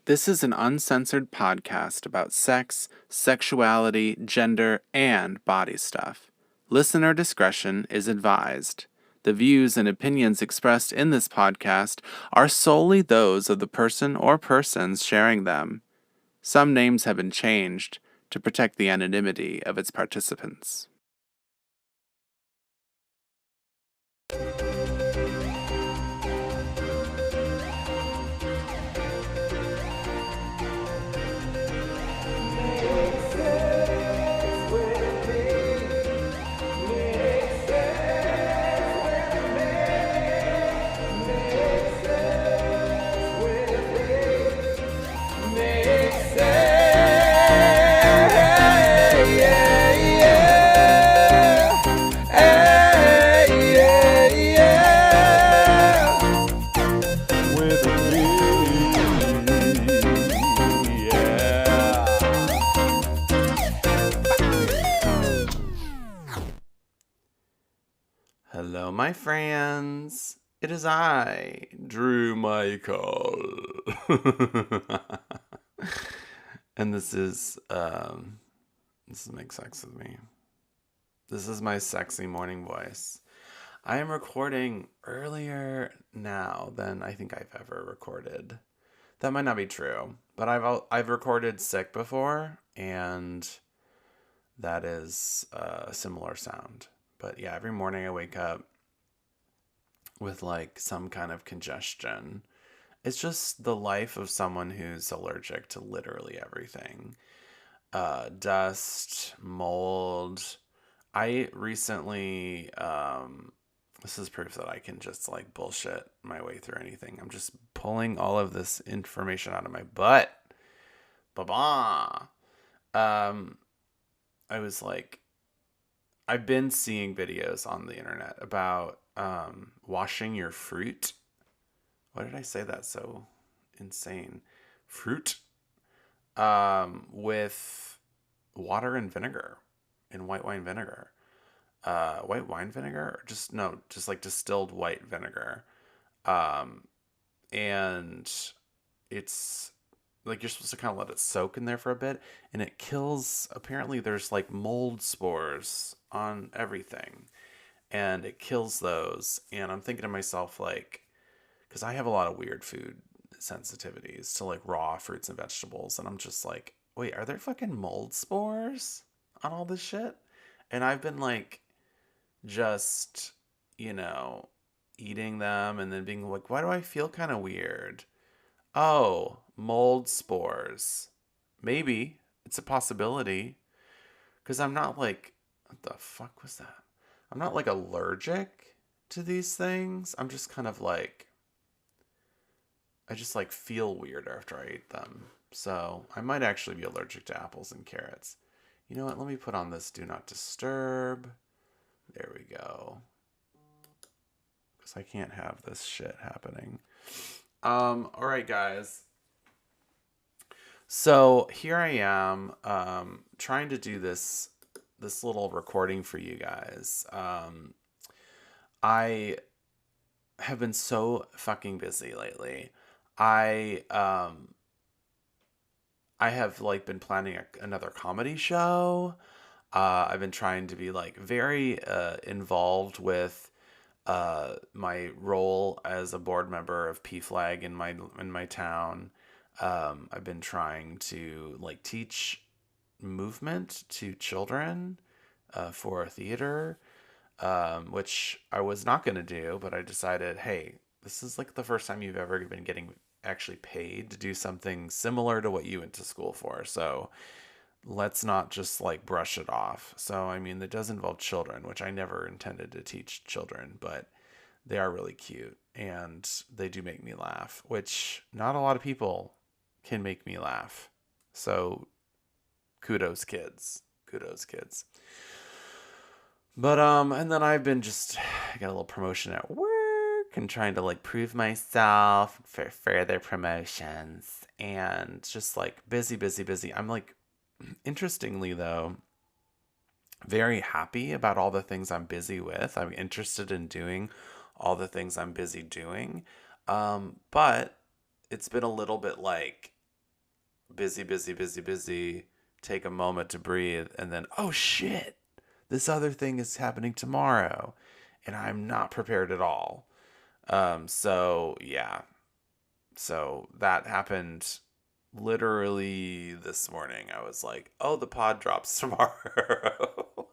This is an uncensored podcast about sex, sexuality, gender, and body stuff. Listener discretion is advised. The views and opinions expressed in this podcast are solely those of the person or persons sharing them. Some names have been changed to protect the anonymity of its participants. Hello, my friends. It is I, Drew Michael. And this Make Sex With Me. This is my sexy morning voice. I am recording earlier now than I think I've ever recorded. That might not be true, but I've recorded sick before, and that is a similar sound. But yeah, every morning I wake up with like some kind of congestion. It's just the life of someone who's allergic to literally everything. Dust, mold. I recently, this is proof that I can just like bullshit my way through anything. I'm just pulling all of this information out of my butt. Ba-ba. I was like, I've been seeing videos on the internet about washing your fruit. Why did I say that so insane? Fruit with water and vinegar and white wine vinegar. White wine vinegar? Just like distilled white vinegar. And it's like you're supposed to kind of let it soak in there for a bit, and it kills, apparently there's like mold spores on everything, and it kills those. And I'm thinking to myself, like, because I have a lot of weird food sensitivities to like raw fruits and vegetables, and I'm just like, wait, are there fucking mold spores on all this shit? And I've been like, just, eating them and then being like, why do I feel kind of weird? Oh, mold spores. Maybe it's a possibility, because I'm not like, what the fuck was that? I'm not like allergic to these things. I'm just kind of like, I just like feel weird after I eat them. So I might actually be allergic to apples and carrots. You know what? Let me put on this do not disturb. There we go. Because I can't have this shit happening. All right, guys. So here I am, trying to do this little recording for you guys. I have been so fucking busy lately. I have like been planning another comedy show. I've been trying to be like very involved with my role as a board member of PFLAG in my town. I've been trying to like teach movement to children for theater, which I was not going to do, but I decided, hey, this is like the first time you've ever been getting actually paid to do something similar to what you went to school for. So let's not just like brush it off. So, I mean, it does involve children, which I never intended to teach children, but they are really cute and they do make me laugh, which not a lot of people can make me laugh. So kudos kids. But and then I've been I got a little promotion at work and trying to like prove myself for further promotions, and just like busy. I'm like, interestingly though, very happy about all the things I'm busy with. I'm interested in doing all the things I'm busy doing. But it's been a little bit like busy, busy, busy, busy, take a moment to breathe, and then, oh shit, this other thing is happening tomorrow, and I'm not prepared at all. So yeah, so that happened literally this morning. I was like, oh, the pod drops tomorrow.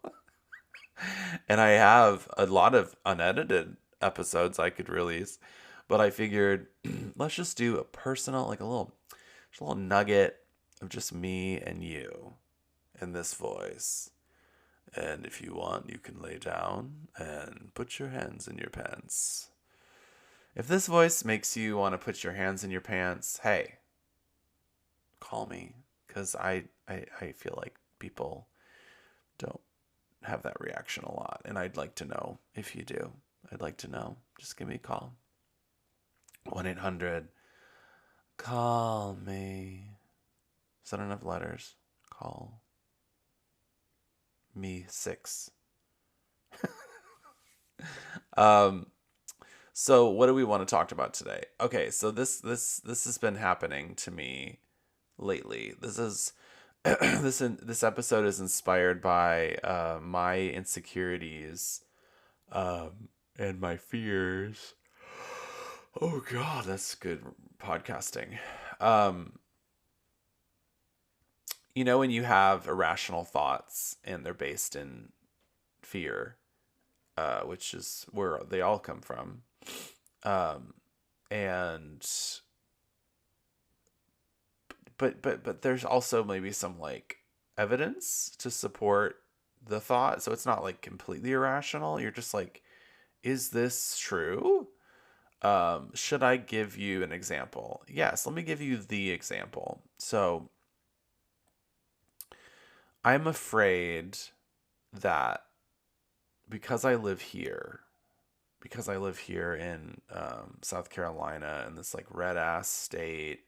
And I have a lot of unedited episodes I could release, but I figured let's just do a personal, like just a little nugget of just me and you in this voice. And if you want, you can lay down and put your hands in your pants. If this voice makes you want to put your hands in your pants, hey, call me. Because I feel like people don't have that reaction a lot. And I'd like to know if you do. I'd like to know. Just give me a call. 1-800 call me. Is that enough letters? Call me 6. um so what do we want to talk about today? Okay, so this has been happening to me lately. This is this episode is inspired by my insecurities and my fears. Oh god, that's good podcasting. Um when you have irrational thoughts and they're based in fear, which is where they all come from. Um and but there's also maybe some like evidence to support the thought, so it's not like completely irrational. You're just like, is this true? Should I give you an example? Yes, let me give you the example. So I'm afraid that because I live here, in South Carolina, in this like red ass state,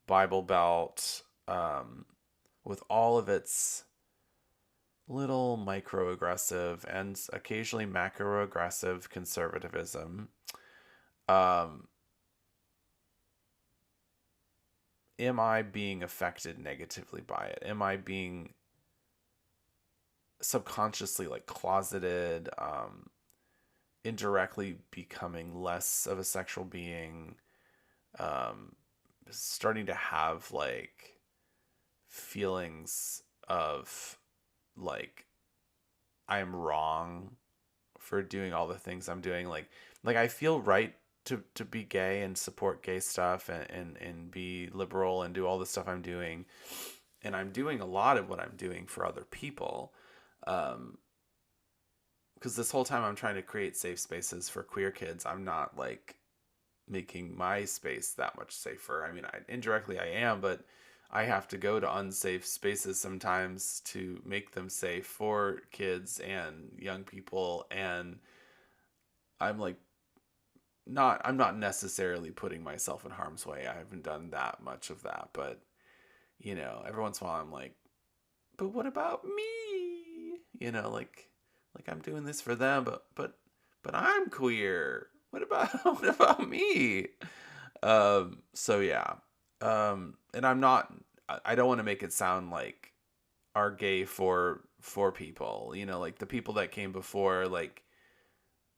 Bible Belt, with all of its little microaggressive and occasionally macroaggressive conservatism, um, am I being affected negatively by it? Am I being subconsciously like closeted, indirectly becoming less of a sexual being, um, starting to have like feelings of like I am wrong for doing all the things I'm doing. Like I feel right to be gay and support gay stuff and be liberal and do all the stuff I'm doing. And I'm doing a lot of what I'm doing for other people. Um, because this whole time I'm trying to create safe spaces for queer kids, I'm not like making my space that much safer. I mean, indirectly I am, but I have to go to unsafe spaces sometimes to make them safe for kids and young people. And I'm like, I'm not necessarily putting myself in harm's way. I haven't done that much of that, but every once in a while I'm like, but what about me? Like I'm doing this for them, but I'm queer. What about what about me? So yeah. And I'm not. I don't want to make it sound like are gay for people. Like the people that came before, like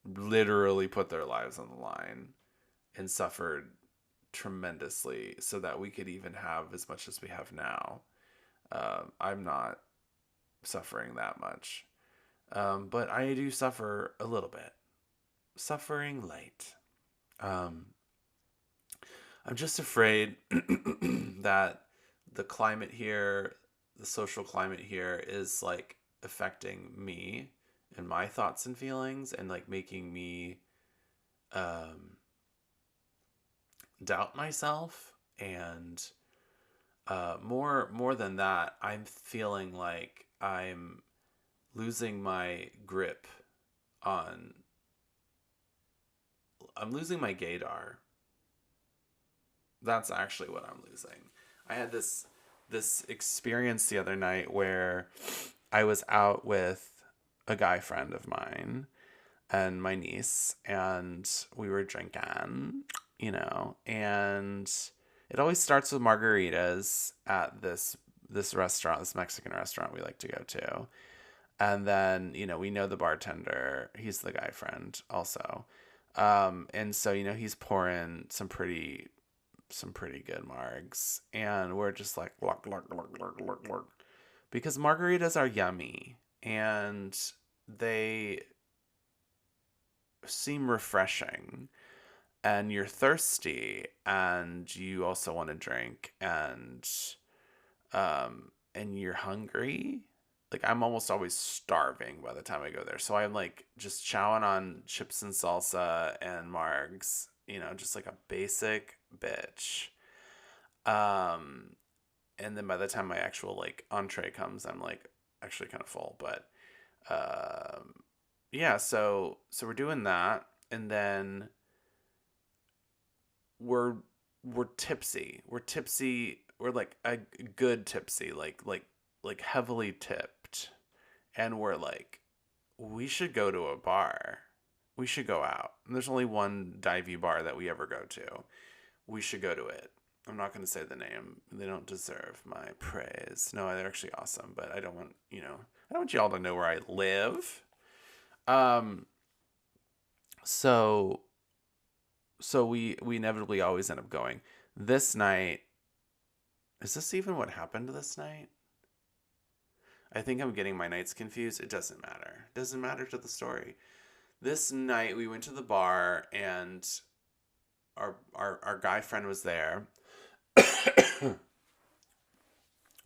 literally put their lives on the line and suffered tremendously so that we could even have as much as we have now. I'm not suffering that much. But I do suffer a little bit. Suffering light. Um, I'm just afraid that the climate here, the social climate here is like affecting me and my thoughts and feelings and like making me um, doubt myself. And more than that, I'm feeling like losing my grip on I'm losing my gaydar. That's actually what I'm losing. I had this experience the other night where I was out with a guy friend of mine and my niece, and we were drinking, and It always starts with margaritas at this restaurant, this Mexican restaurant we like to go to. And then, we know the bartender. He's the guy friend also. And so, he's pouring some pretty good margs. And we're just like, lurk, lurk, lurk, lurk, lurk, lurk. Because margaritas are yummy and they seem refreshing. And you're thirsty and you also want to drink and you're hungry. Like I'm almost always starving by the time I go there. So I'm like just chowing on chips and salsa and margs, just like a basic bitch. Um and then by the time my actual like entree comes, I'm like actually kind of full, but um yeah, so we're doing that and then we're we're tipsy. We're tipsy. We're like a good tipsy, like heavily tipped, and we're like, we should go to a bar. We should go out. And there's only one divey bar that we ever go to. We should go to it. I'm not going to say the name. They don't deserve my praise. No, they're actually awesome, but I don't want I don't want y'all to know where I live. Um, so we inevitably always end up going. This night, is this even what happened this night? I think I'm getting my nights confused. It doesn't matter. It doesn't matter to the story. This night we went to the bar and our guy friend was there. We're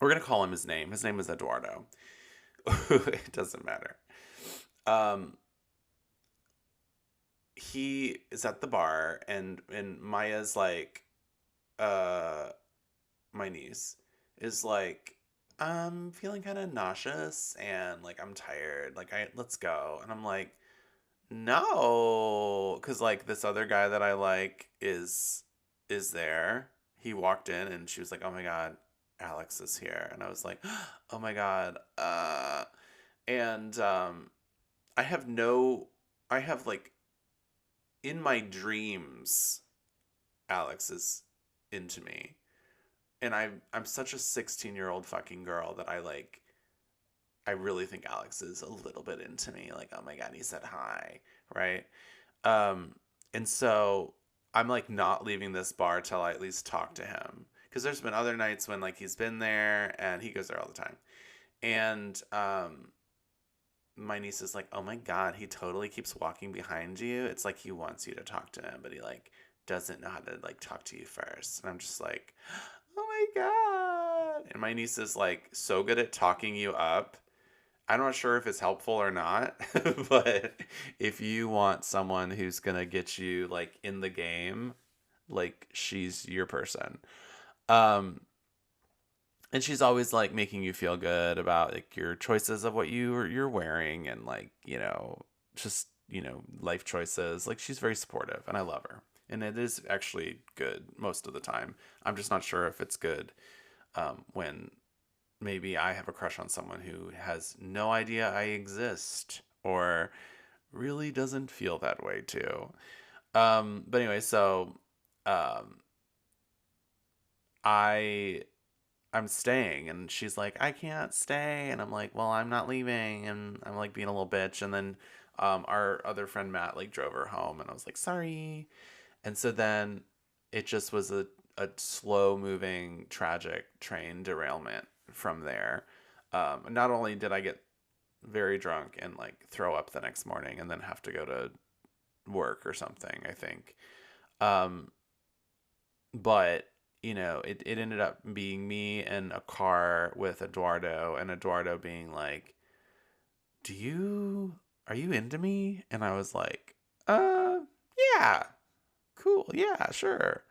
gonna call him his name. His name is Eduardo. It doesn't matter. Um, he is at the bar and Maya's like, uh, my niece is like, I'm feeling kind of nauseous and like I'm tired. Like I let's go. And I'm like, no, because like this other guy that I like is there. He walked in and she was like, oh my god, Alex is here. And I was like, oh my god. And I have no, I have like in my dreams, Alex is into me. And I'm such a 16-year-old fucking girl that I really think Alex is a little bit into me. Like, oh my god, he said hi, right? Um, and so I'm like not leaving this bar till I at least talk to him. Because there's been other nights when like he's been there and he goes there all the time. And my niece is like, oh my god, he totally keeps walking behind you. It's like he wants you to talk to him, but he like doesn't know how to like talk to you first. And I'm just like, oh my god. And my niece is like so good at talking you up. I'm not sure if it's helpful or not, but if you want someone who's gonna get you like in the game, like she's your person. Um, and she's always like making you feel good about like your choices of what you're wearing and like just life choices. Like she's very supportive, and I love her. And it is actually good most of the time. I'm just not sure if it's good when maybe I have a crush on someone who has no idea I exist or really doesn't feel that way too. But anyway, so um, I I'm staying and she's like, I can't stay, and I'm like, well, I'm not leaving, and I'm like being a little bitch, and then our other friend Matt like drove her home, and I was like, sorry. And so then it just was a slow moving tragic train derailment from there. Not only did I get very drunk and like throw up the next morning and then have to go to work or something, I think. Um, but it ended up being me in a car with Eduardo, and Eduardo being like, do you are you into me? And I was like, yeah, cool, yeah, sure.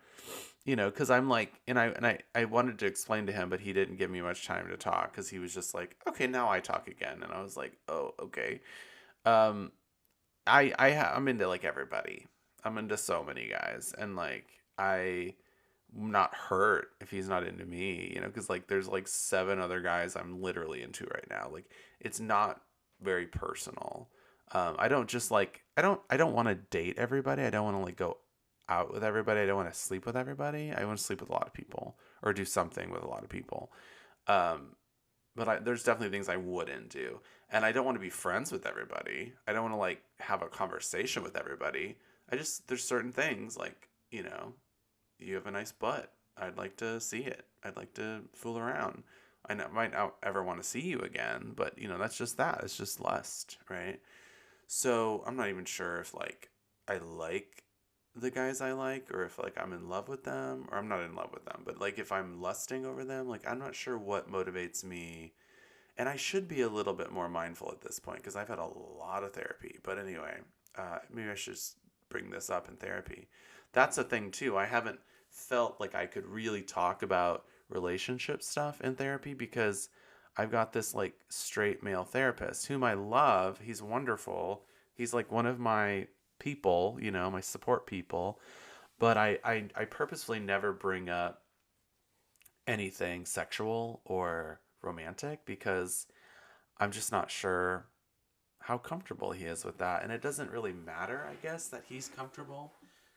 Because I'm like, and I wanted to explain to him, but he didn't give me much time to talk because he was just like, okay, now I talk again, and I was like, oh, okay. Um, I'm into like everybody. I'm into so many guys, and like I'm not hurt if he's not into me, because like there's like seven other guys I'm literally into right now. Like it's not very personal. I don't just like I don't want to date everybody. I don't want to like go out with everybody. I don't want to sleep with everybody. I want to sleep with a lot of people or do something with a lot of people. Um, but there's definitely things I wouldn't do. And I don't want to be friends with everybody. I don't want to like have a conversation with everybody. There's certain things like, you have a nice butt. I'd like to see it. I'd like to fool around. Might not ever want to see you again, but that's just that. It's just lust, right? So I'm not even sure if like I like the guys I like, or if like I'm in love with them, or I'm not in love with them, but like if I'm lusting over them, like I'm not sure what motivates me. And I should be a little bit more mindful at this point because I've had a lot of therapy. But anyway, maybe I should just bring this up in therapy. That's a thing too. I haven't felt like I could really talk about relationship stuff in therapy because I've got this like straight male therapist whom I love. He's wonderful. He's like one of my people, my support people. But I purposefully never bring up anything sexual or romantic because I'm just not sure how comfortable he is with that. And it doesn't really matter, I guess, that he's comfortable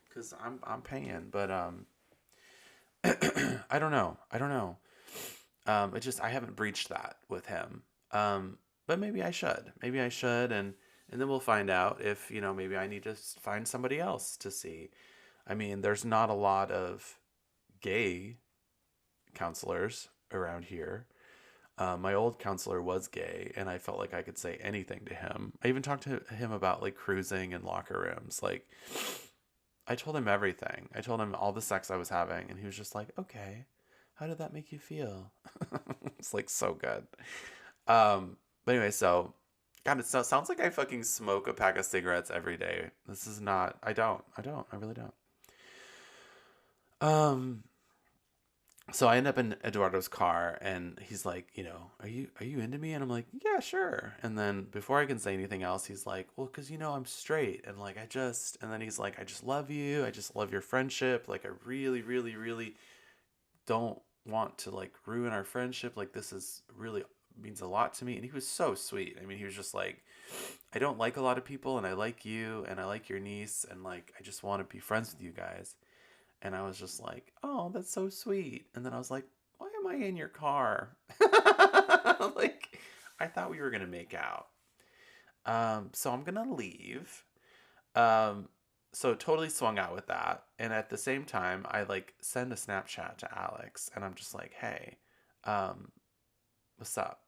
because I'm paying. But I don't know. I don't know. It just I haven't breached that with him. But maybe I should. Maybe I should, and then we'll find out if maybe I need to find somebody else to see. I mean, there's not a lot of gay counselors around here. My old counselor was gay, and I felt like I could say anything to him. I even talked to him about like cruising in locker rooms. Like, I told him everything. I told him all the sex I was having, and he was just like, "Okay, how did that make you feel?" It's like so good. But anyway, so God, sounds like I fucking smoke a pack of cigarettes every day. This is not. I don't. I don't. I really don't. Um, so I end up in Eduardo's car, and he's like, are you into me? And I'm like, yeah, sure. And then before I can say anything else, he's like, well, because I'm straight, and like and then he's like, I just love you, I just love your friendship, like I really, really, really don't want to like ruin our friendship. Like this is really means a lot to me. And he was so sweet. I mean, he was just like, I don't like a lot of people, and I like you, and I like your niece, and like I just want to be friends with you guys. And I was just like, oh, that's so sweet. And then I was like, why am I in your car? Like, I thought we were going to make out. So I'm going to leave. Um, so totally swung out with that. And at the same time, I like send a Snapchat to Alex and I'm just like, hey, um, what's up?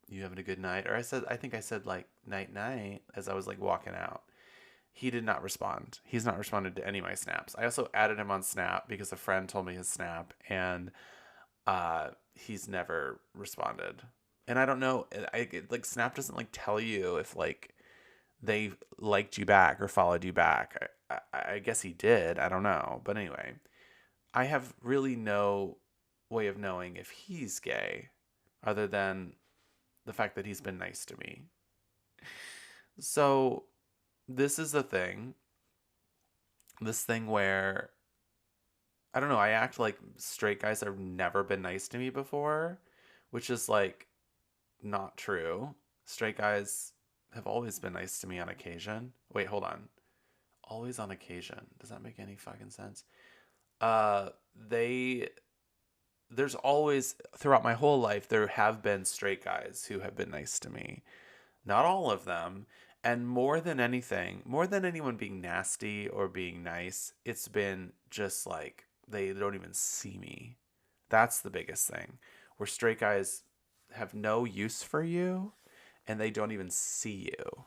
You having a good night? Or I think I said like night night as I was like walking out. He did not respond. He's not responded to any of my snaps. I also added him on Snap because a friend told me his Snap, and he's never responded. And I don't know. Like Snap doesn't like tell you if like they liked you back or followed you back. I guess he did. I don't know. But anyway, I have really no way of knowing if he's gay, other than the fact that he's been nice to me. So this is the thing. This thing where I don't know, I act like straight guys have never been nice to me before, which is like not true. Straight guys have always been nice to me on occasion. Wait, hold on. Always on occasion. Does that make any fucking sense? Uh they there's always throughout my whole life there have been straight guys who have been nice to me. Not all of them. And more than anything, more than anyone being nasty or being nice, it's been just like they don't even see me. That's the biggest thing. Where straight guys have no use for you and they don't even see you.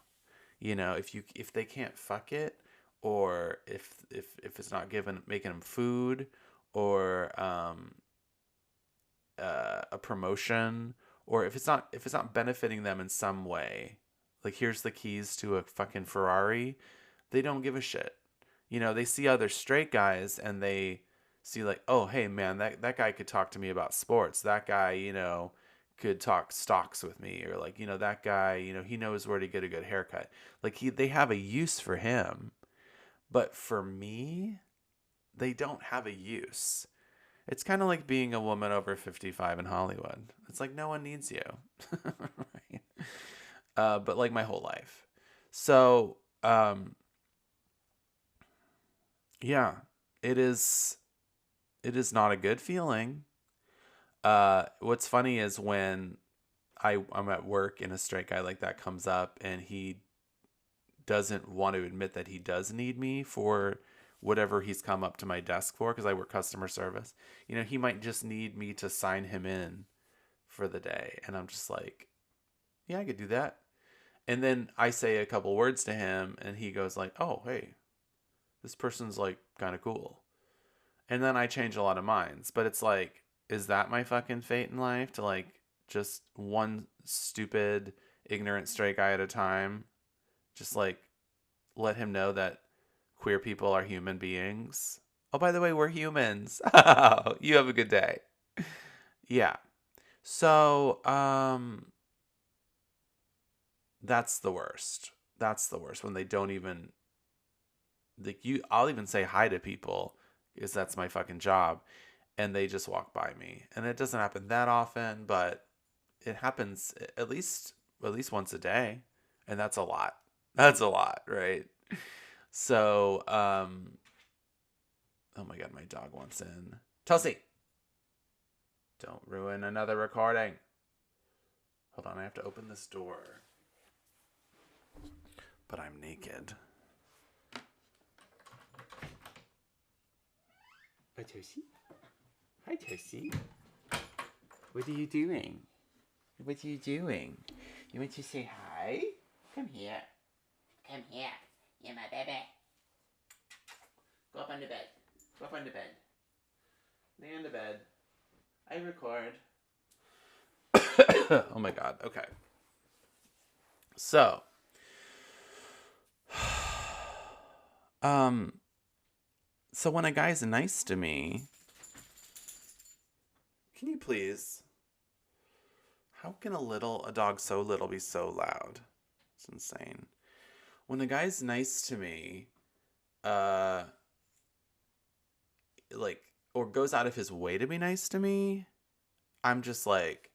If they can't fuck it, or if it's not given making them food, or a promotion, or if it's not benefiting them in some way, like here's the keys to a fucking Ferrari, they don't give a shit. They see other straight guys and they see like, oh hey man, that guy could talk to me about sports. That guy, could talk stocks with me, or like, that guy, he knows where to get a good haircut. Like they have a use for him, but for me, they don't have a use. It's kind of like being a woman over 55 in Hollywood. It's like no one needs you. Right? But like my whole life. So, Yeah, it is. It is not a good feeling. What's funny is when I'm at work and a straight guy like that comes up and he doesn't want to admit that he does need me for whatever he's come up to my desk for, because I work customer service. He might just need me to sign him in for the day, and I'm just like, yeah, I could do that. And then I say a couple words to him and he goes like, oh, hey, this person's like kind of cool. And then I change a lot of minds. But it's like, is that my fucking fate in life, to like just one stupid, ignorant straight guy at a time? Just like let him know that queer people are human beings. Oh, by the way, we're humans. You have a good day. Yeah. So, that's the worst. That's the worst when they don't even like you. I'll even say hi to people because that's my fucking job, and they just walk by me. And it doesn't happen that often, but it happens at least once a day, and that's a lot. That's a lot, right? So, oh my god, my dog wants in. Tulsi, don't ruin another recording. Hold on, I have to open this door. But I'm naked. Hi, Tulsi. Hi, Tulsi. What are you doing? What are you doing? You want to say hi? Come here. Come here. You're my baby. Go up on the bed. Go up on the bed. Lay on the bed. I record. Oh my god. Okay. So, um, so when a guy's nice to me, can you please? How can a dog so little be so loud? It's insane. When a guy's nice to me, uh, like, or goes out of his way to be nice to me, I'm just like,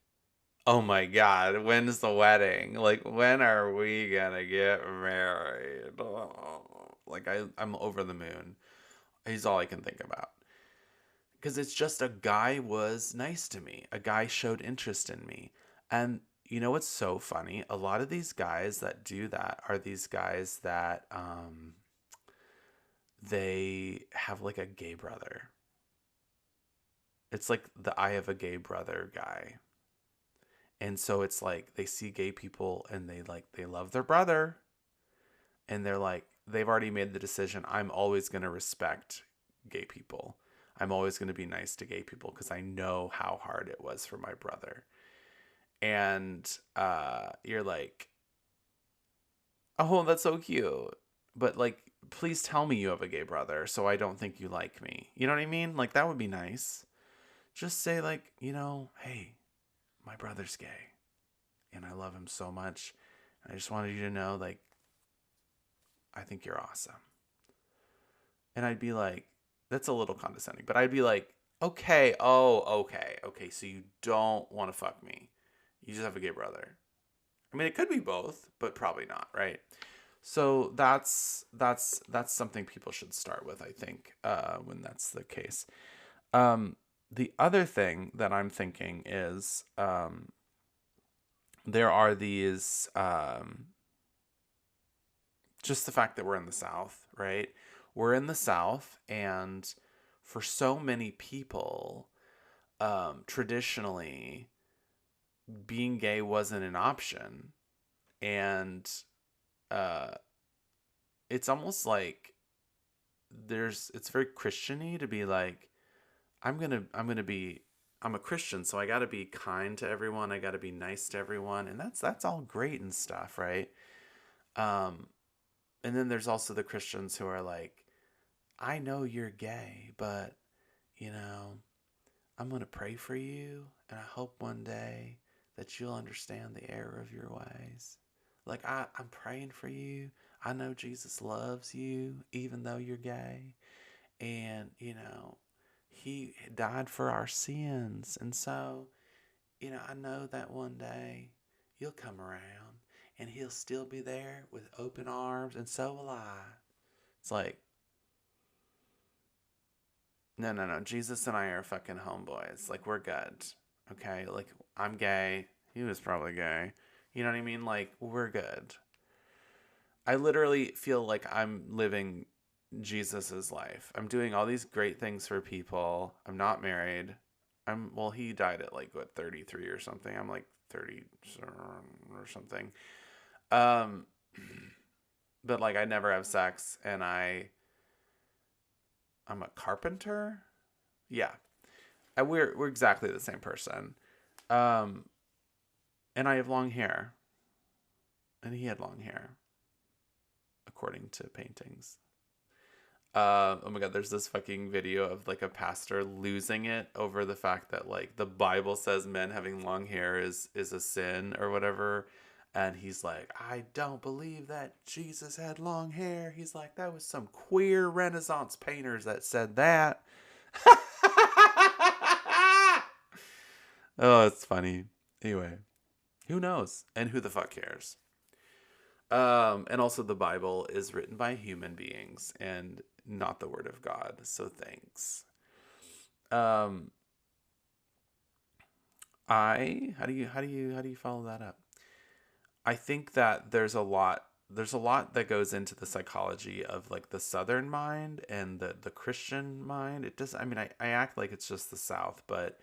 oh my god, when's the wedding? Like, when are we gonna get married? Oh, like, I'm over the moon. He's all I can think about. Because it's just a guy was nice to me. A guy showed interest in me. And you know what's so funny? A lot of these guys that do that are these guys that they have like a gay brother. It's like the I have a gay brother guy. And so it's like they see gay people and they love their brother, and they're like they've already made the decision, I'm always going to respect gay people. I'm always going to be nice to gay people because I know how hard it was for my brother. And you're like, oh, that's so cute. But like, please tell me you have a gay brother so I don't think you like me. You know what I mean? Like, that would be nice. Just say, like, hey, my brother's gay and I love him so much. I just wanted you to know, like, I think you're awesome. And I'd be like, that's a little condescending, but I'd be like, okay, oh, okay, so you don't want to fuck me. You just have a gay brother. I mean, it could be both, but probably not, right? So that's something people should start with, I think, when that's the case. Um, the other thing that I'm thinking is there are these just the fact that we're in the South, right? We're in the South, and for so many people, traditionally, being gay wasn't an option, and uh, it's almost like it's very Christiany to be like, I'm a Christian, so I got to be kind to everyone. I got to be nice to everyone, and that's all great and stuff, right? Um, and then there's also the Christians who are like, I know you're gay, but you know, I'm going to pray for you, and I hope one day that you'll understand the error of your ways. Like, I'm praying for you. I know Jesus loves you, even though you're gay. And, he died for our sins. And so, I know that one day you'll come around and he'll still be there with open arms, and so will I. It's like, No, no, no. Jesus and I are fucking homeboys. Like, we're good. Okay? Like, I'm gay. He was probably gay. You know what I mean? Like, we're good. I literally feel like I'm living Jesus's life. I'm doing all these great things for people. I'm not married. Well, he died at like what 33 or something. I'm like 30 or something. Um but like I never have sex and I'm a carpenter. Yeah. And we're exactly the same person. Um and I have long hair and he had long hair according to paintings. Oh my god, there's this fucking video of like a pastor losing it over the fact that like the Bible says men having long hair is a sin or whatever. And he's like, I don't believe that Jesus had long hair. He's like, that was some queer Renaissance painters that said that. Oh, it's funny. Anyway, who knows? And who the fuck cares? And also the Bible is written by human beings and not the word of God. So thanks. Um, how do you follow that up? I think that there's a lot that goes into the psychology of like the Southern mind and the Christian mind. It does. I mean, I act like it's just the South, but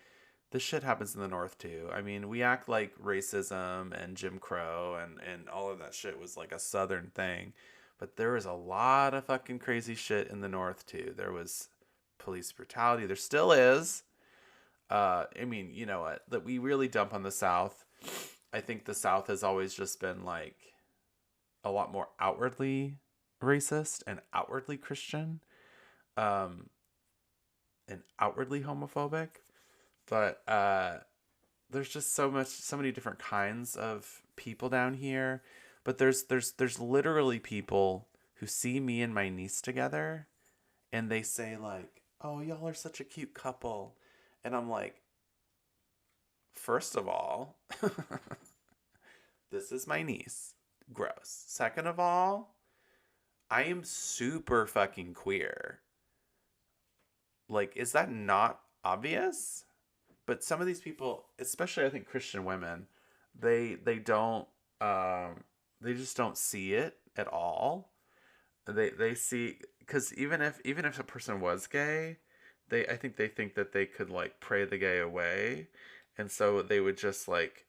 this shit happens in the North too. I mean, we act like racism and Jim Crow and all of that shit was like a Southern thing. But there was a lot of fucking crazy shit in the North too. There was police brutality. There still is. I mean, you know what? That we really dump on the South. I think the South has always just been like a lot more outwardly racist and outwardly Christian, um, and outwardly homophobic. But there's just so many different kinds of people down here. But there's literally people who see me and my niece together, and they say like, "Oh, y'all are such a cute couple," and I'm like, first of all, this is my niece. Gross. Second of all, I am super fucking queer. Like, is that not obvious? But some of these people, especially I think Christian women, they don't they just don't see it at all. They see because even if a person was gay, I think they think that they could like pray the gay away, and so they would just like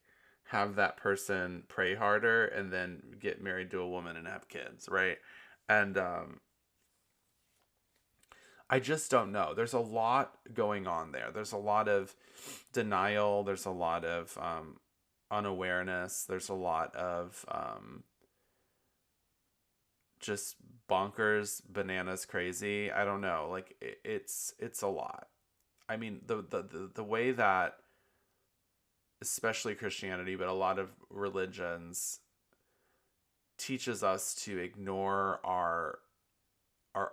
have that person pray harder and then get married to a woman and have kids, right? And I just don't know. There's a lot going on there. There's a lot of denial. There's a lot of unawareness. There's a lot of just bonkers, bananas, crazy. I don't know. Like it's a lot. I mean, the way that especially Christianity, but a lot of religions teaches us to ignore our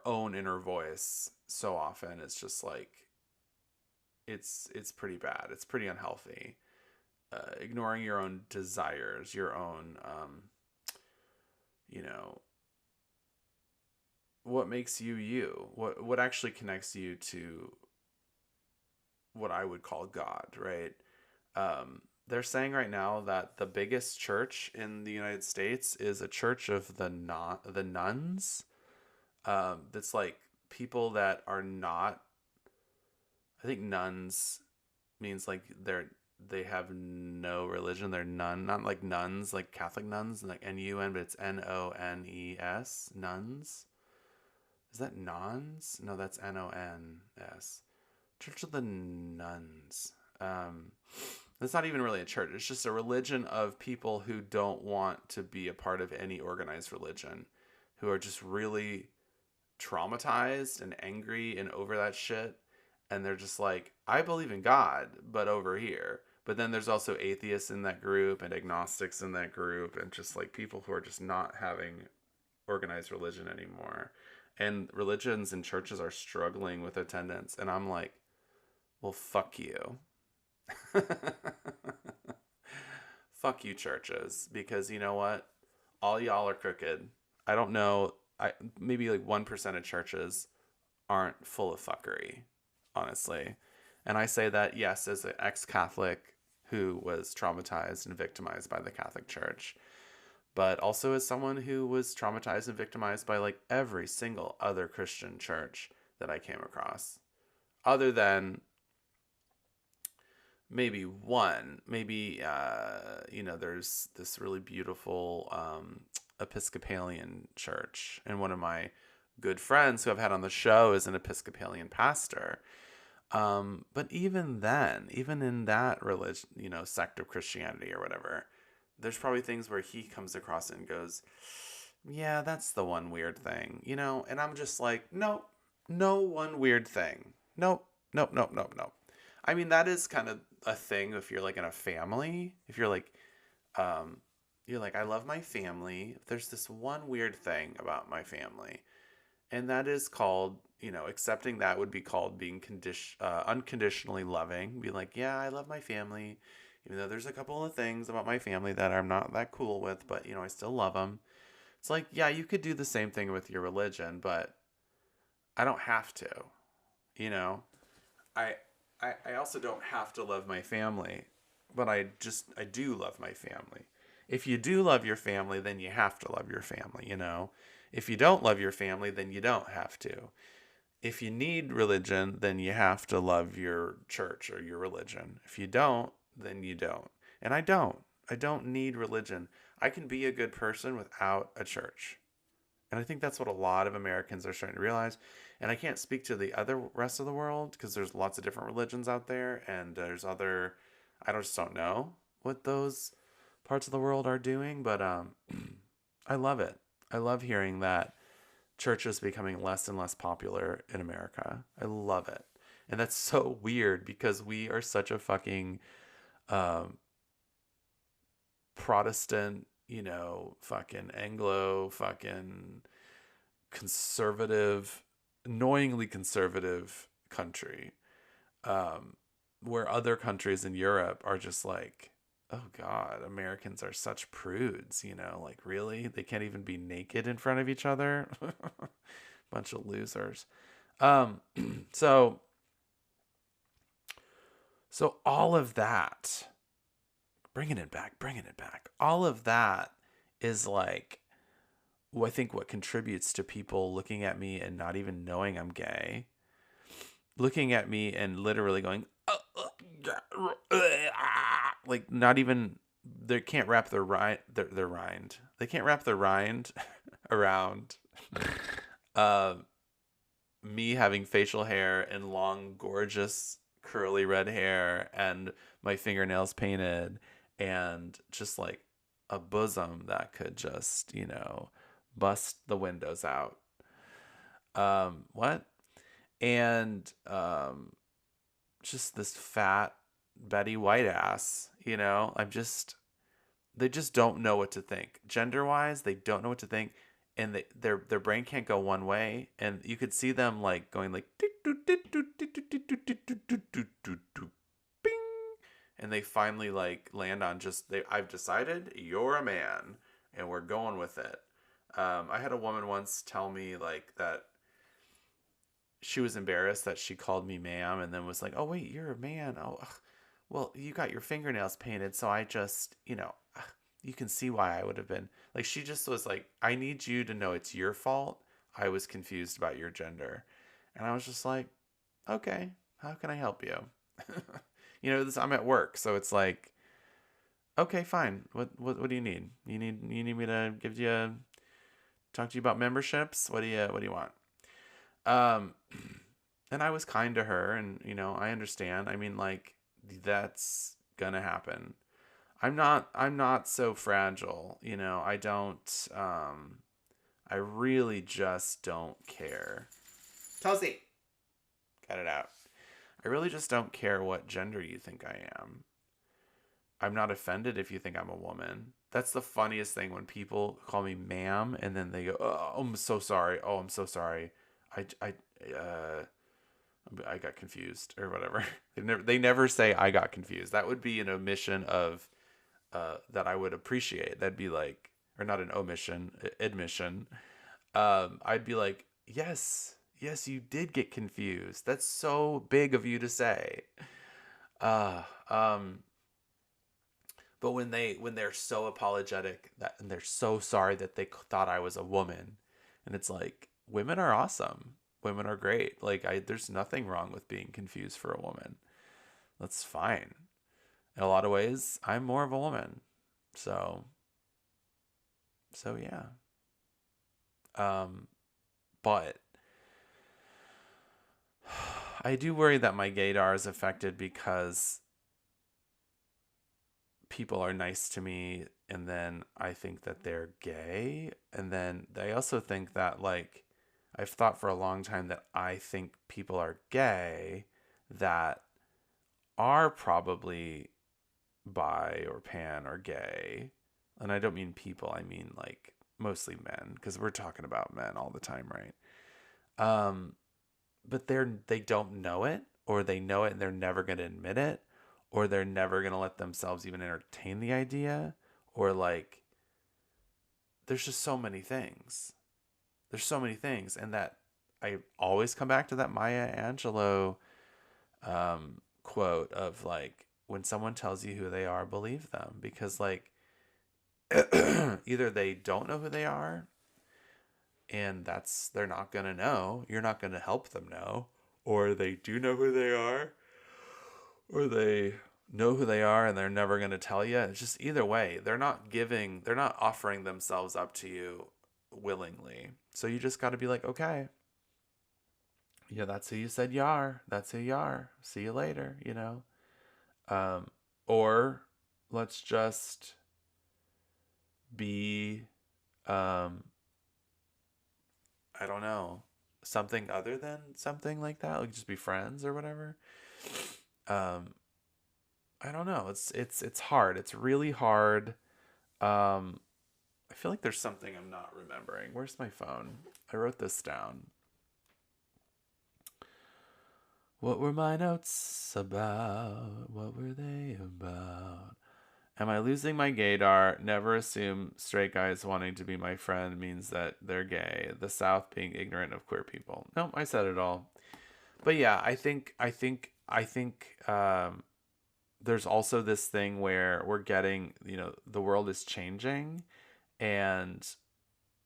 own inner voice so often. It's just like it's pretty bad. It's pretty unhealthy. Ignoring your own desires, your own you know, what makes you you, what actually connects you to what I would call God, right? They're saying right now that the biggest church in the United States is a church of the nuns. That's like people that are not. I think nuns means like they have no religion. They're none, not like nuns, like Catholic nuns, like NUN, but it's NONES, nuns. Is that nuns? No, that's NONS. Church of the Nuns. It's not even really a church. It's just a religion of people who don't want to be a part of any organized religion, who are just really traumatized and angry and over that shit. And they're just like, I believe in God, but over here. But then there's also atheists in that group and agnostics in that group and just like people who are just not having organized religion anymore. And religions and churches are struggling with attendance. And I'm like, well, fuck you. Fuck you, churches. Because you know what? All y'all are crooked. I don't know. Maybe like 1% of churches aren't full of fuckery. honestly. And I say that, yes, as an ex-Catholic who was traumatized and victimized by the Catholic Church, but also as someone who was traumatized and victimized by like every single other Christian church that I came across. Other than maybe one, maybe, there's this really beautiful Episcopalian church. And one of my good friends who I've had on the show is an Episcopalian pastor. But even then, even in that religion, sect of Christianity or whatever, there's probably things where he comes across it and goes, yeah, that's the one weird thing, and I'm just like, nope, no one weird thing. Nope, nope, nope, nope, nope. I mean, that is kind of a thing if you're like in a family, if um, you're like, I love my family. There's this one weird thing about my family, and that is called, accepting that would be called being unconditionally loving. Be like, yeah, I love my family, even though there's a couple of things about my family that I'm not that cool with, but I still love them. It's like, yeah, you could do the same thing with your religion, but I don't have to. You know, I I also don't have to love my family, but I do love my family. If you do love your family, then you have to love your family. If you don't love your family, then you don't have to. If you need religion, then you have to love your church or your religion. If you don't, then you don't. And I don't. I don't need religion. I can be a good person without a church. And I think that's what a lot of Americans are starting to realize. And I can't speak to the other rest of the world because there's lots of different religions out there, and there's other, just don't know what those parts of the world are doing, but I love it. I love hearing that church is becoming less and less popular in America. I love it. And that's so weird because we are such a fucking um, Protestant, fucking Anglo, fucking conservative, annoyingly conservative country, um, where other countries in Europe are just like, oh God, Americans are such prudes, like really? They can't even be naked in front of each other? Bunch of losers. Um, so, so all of that, bringing it back, all of that is like, I think what contributes to people looking at me and not even knowing I'm gay, looking at me and literally going, like not even, they can't wrap their rind. They can't wrap their rind around uh, me having facial hair and long, gorgeous, curly red hair and my fingernails painted and just like a bosom that could just, bust the windows out. What? And just this fat Betty White ass, they just don't know what to think. Gender wise, they don't know what to think. And their brain can't go one way, and you could see them like going like bing, and they finally like land on just I've decided you're a man, and we're going with it. I had a woman once tell me like that she was embarrassed that she called me ma'am, and then was like, "Oh wait, you're a man. Oh, ugh. Well, you got your fingernails painted, so I just, you can see why I would have been like." She just was like, "I need you to know it's your fault. I was confused about your gender," and I was just like, "Okay, how can I help you?" I'm at work, so it's like, okay, fine. What do you need? You need me to talk to you about memberships? What do you want? Um, and I was kind to her, and I understand. I mean, like, that's gonna happen. I'm not so fragile, I don't I really just don't care. Tulsi, cut it out. I really just don't care what gender you think I am. I'm not offended if you think I'm a woman. That's the funniest thing when people call me ma'am and then they go, "Oh, I'm so sorry. Oh, I'm so sorry. I uh I got confused," or whatever. They never say I got confused. That would be an omission of that I would appreciate. That'd be like, or not an omission, admission. I'd be like, yes, Yes, you did get confused. That's so big of you to say. Uh, um, but when they're so apologetic that and they're so sorry that they thought I was a woman, and it's like women are awesome. Women are great. Like I there's nothing wrong with being confused for a woman. That's fine. In a lot of ways, I'm more of a woman. So, yeah. Um, but I do worry that my gaydar is affected because people are nice to me and then I think that they're gay. And then they also think that, like, I've thought for a long time that I think people are gay that are probably bi or pan or gay. And I don't mean people, I mean like mostly men, because we're talking about men all the time, right? Um, but they don't know it, or they know it and they're never going to admit it, or they're never going to let themselves even entertain the idea, or like there's just so many things. There's so many things, and that I always come back to that Maya Angelou quote of like, when someone tells you who they are, believe them, because like either they don't know who they are and that's they're not going to know, you're not going to help them know, or they do know who they are, or they know who they are and they're never going to tell you. It's just either way, they're not offering themselves up to you willingly. So you just got to be like, okay, yeah, that's who you said you are. That's who you are. See you later, you know? Um, or let's just be, um, I don't know, something other than something like that. Like just be friends or whatever. Um, I don't know. It's hard. It's really hard. Um, I feel like there's something I'm not remembering. Where's my phone? I wrote this down. What were my notes about? What were they about? Am I losing my gaydar? Never assume straight guys wanting to be my friend means that they're gay. The South being ignorant of queer people. Nope, I said it all. But yeah, I think there's also this thing where we're getting, the world is changing, and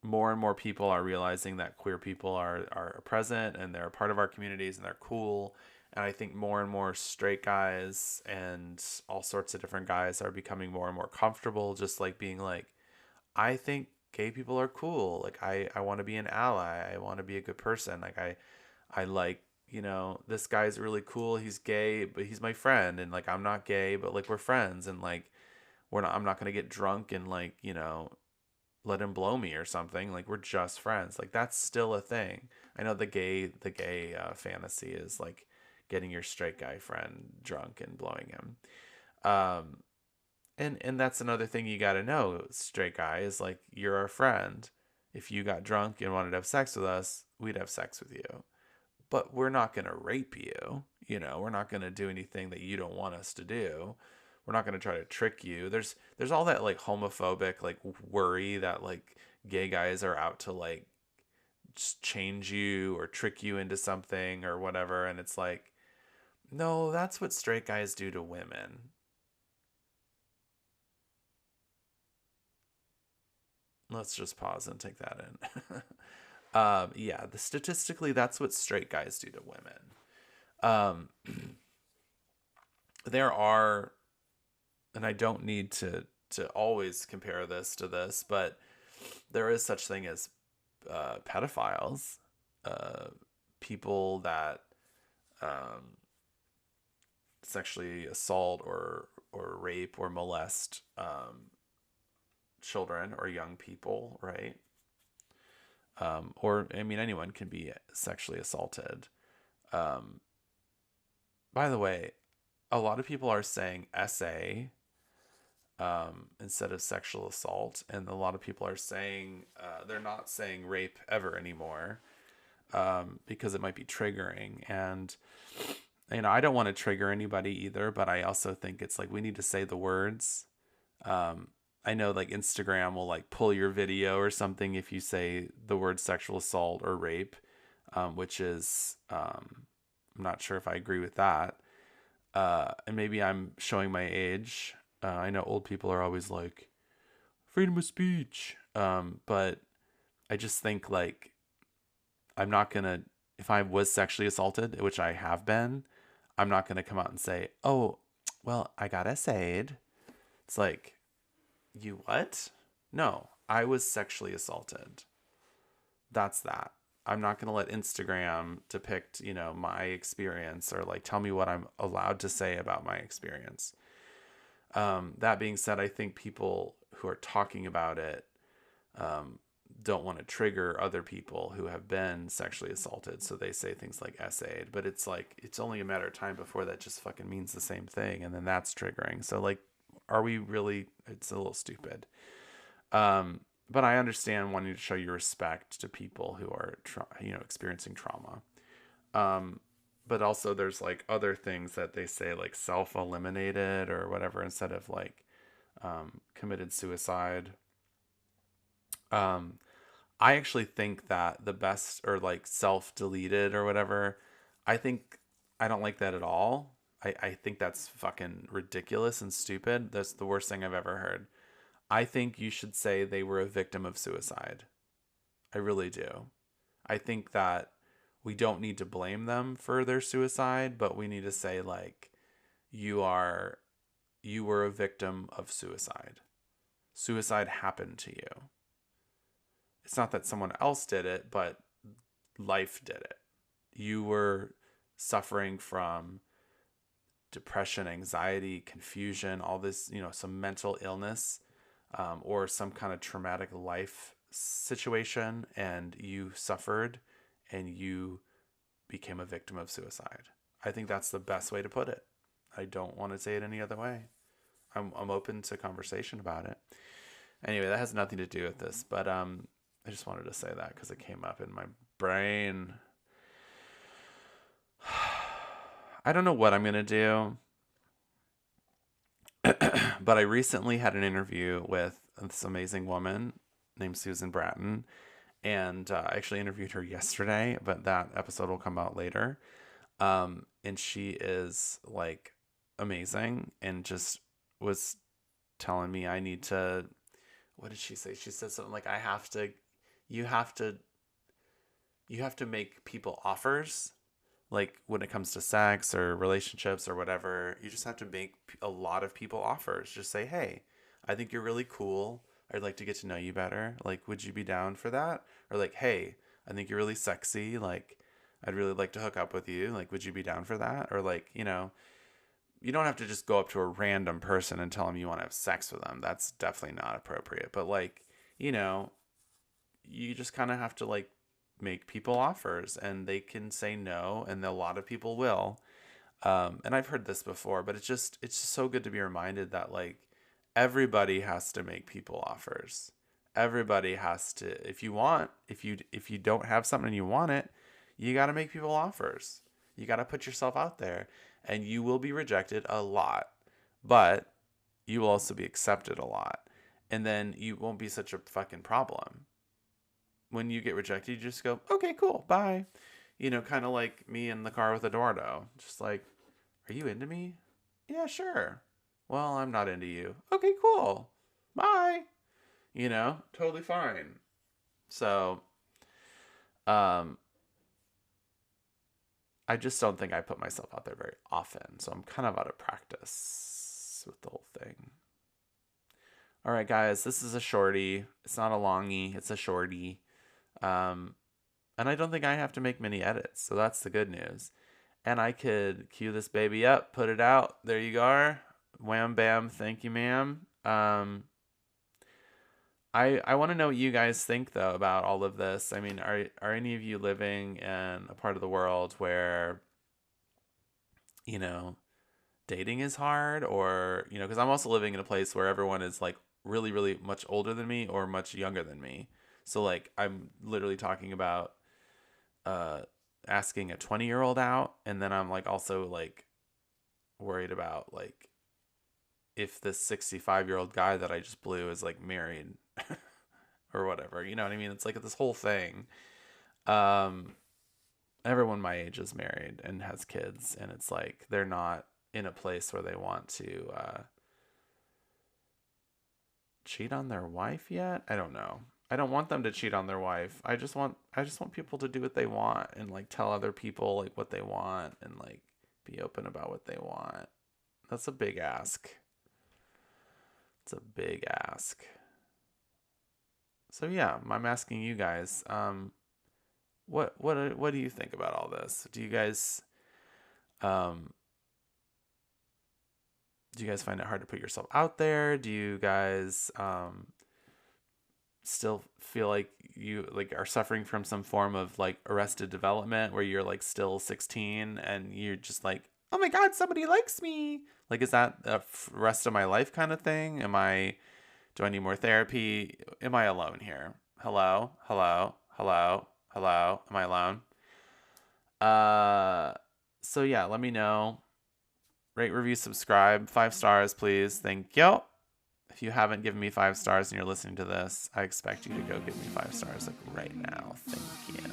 more people are realizing that queer people are present and they're a part of our communities and they're cool. And I think more and more straight guys and all sorts of different guys are becoming more and more comfortable just like being like, I think gay people are cool. Like I want to be an ally. I want to be a good person. Like I like, this guy's really cool. He's gay, but he's my friend. And like I'm not gay, but like we're friends, and like I'm not gonna get drunk and like, let him blow me or something. Like we're just friends. Like that's still a thing. I know the gay fantasy is like getting your straight guy friend drunk and blowing him. Um, and that's another thing you got to know. Straight guy is like, you're our friend. If you got drunk and wanted to have sex with us, we'd have sex with you. But we're not gonna rape you. We're not gonna do anything that you don't want us to do. We're not going to try to trick you. There's all that like homophobic like worry that like gay guys are out to like just change you or trick you into something or whatever, and it's like, no, that's what straight guys do to women. Let's just pause and take that in. Yeah, statistically that's what straight guys do to women. Um there are, and I don't need to always compare this to this, but there is such thing as pedophiles, uh, people that um, sexually assault or rape or molest children or young people, right? Or I mean, anyone can be sexually assaulted. Um, by the way, a lot of people are saying SA instead of sexual assault, and a lot of people are saying they're not saying rape ever anymore, because it might be triggering. And I don't want to trigger anybody either, but I also think it's like we need to say the words. Um, I know like Instagram will like pull your video or something if you say the word sexual assault or rape. which is, I'm not sure if I agree with that. And maybe I'm showing my age. I know old people are always like, freedom of speech. But I just think like, I'm not going to, if I was sexually assaulted, which I have been, I'm not going to come out and say, oh, well, I got essayed. It's like, you what? No, I was sexually assaulted. That's that. I'm not going to let Instagram depict, my experience or like tell me what I'm allowed to say about my experience. That being said, I think people who are talking about it um, don't want to trigger other people who have been sexually assaulted. So they say things like essayed, but it's like, it's only a matter of time before that just fucking means the same thing. And then that's triggering. So, like, are we really, it's a little stupid. But I understand wanting to show your respect to people who are, experiencing trauma. But also there's like other things that they say like self-eliminated or whatever instead of like committed suicide. Um, I actually think that the best or like self-deleted or whatever, I think I don't like that at all. I think that's fucking ridiculous and stupid. That's the worst thing I've ever heard. I think you should say they were a victim of suicide. I really do. I think that we don't need to blame them for their suicide, but we need to say like you are you were a victim of suicide. Suicide happened to you. It's not that someone else did it, but life did it. You were suffering from depression, anxiety, confusion, all this, some mental illness, or some kind of traumatic life situation, and you suffered and you became a victim of suicide. I think that's the best way to put it. I don't want to say it any other way. I'm open to conversation about it. Anyway, that has nothing to do with this, but I just wanted to say that because it came up in my brain. I don't know what I'm gonna do, but I recently had an interview with this amazing woman named Susan Bratton, and I actually interviewed her yesterday, but that episode will come out later. And she is like amazing, and just was telling me I need to. What did she say? She said something like, "I have to, you have to, you have to make people offers." Like when it comes to sex or relationships or whatever, you just have to make a lot of people offers. Just say, hey, I think you're really cool. I'd like to get to know you better. Like, would you be down for that? Or like, hey, I think you're really sexy. Like, I'd really like to hook up with you. Like, would you be down for that? Or like, you don't have to just go up to a random person and tell them you want to have sex with them. That's definitely not appropriate. But like, you know, you just kind of have to like make people offers and they can say no, and a lot of people will. And I've heard this before, but it's just so good to be reminded that like everybody has to make people offers. Everybody has to, if you don't have something and you want it, you got to make people offers. You got to put yourself out there, and you will be rejected a lot, but you will also be accepted a lot. And then you won't be such a fucking problem. When you get rejected, you just go, okay, cool, bye. Kind of like me in the car with Eduardo. Just like, are you into me? Yeah, sure. Well, I'm not into you. Okay, cool. Bye. Totally fine. So, um, I just don't think I put myself out there very often. So I'm kind of out of practice with the whole thing. All right, guys, this is a shorty. It's not a longie, it's a shorty. Um, and I don't think I have to make many edits. So that's the good news. And I could cue this baby up, put it out. There you go. Wham bam, thank you, ma'am. I want to know what you guys think though about all of this. I mean, are any of you living in a part of the world where, you know, dating is hard, or, because I'm also living in a place where everyone is like really, really much older than me or much younger than me. So like I'm literally talking about uh asking a 20-year-old out, and then I'm like also like worried about like if this 65-year-old guy that I just blew is like married or whatever. You know what I mean? It's like this whole thing. Um everyone my age is married and has kids, and it's like they're not in a place where they want to cheat on their wife yet. I don't know. I don't want them to cheat on their wife. I just want people to do what they want and like tell other people like what they want and like be open about what they want. That's a big ask. It's a big ask. So yeah, I'm asking you guys, what do you think about all this? Um do you guys find it hard to put yourself out there? Do you guys still feel like you like are suffering from some form of like arrested development where you're like still 16 and you're just like, oh my god, somebody likes me? Like, is that the rest of my life kind of thing? Do I need more therapy? Am I alone here? Hello, hello, hello, hello, am I alone? uh so yeah, let me know. Rate, review, subscribe. 5 stars, please. Thank you. If you haven't given me 5 stars and you're listening to this, I expect you to go give me 5 stars like right now. Thank you.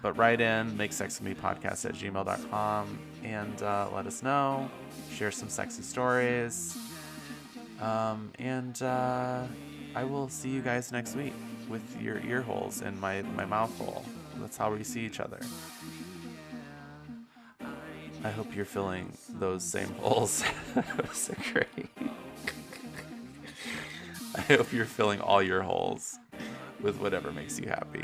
But write in, makesexwithmepodcast@gmail.com, and let us know. Share some sexy stories. And I will see you guys next week with your ear holes in my mouth hole. That's how we see each other. I hope you're filling those same holes. So great. I hope you're filling all your holes with whatever makes you happy.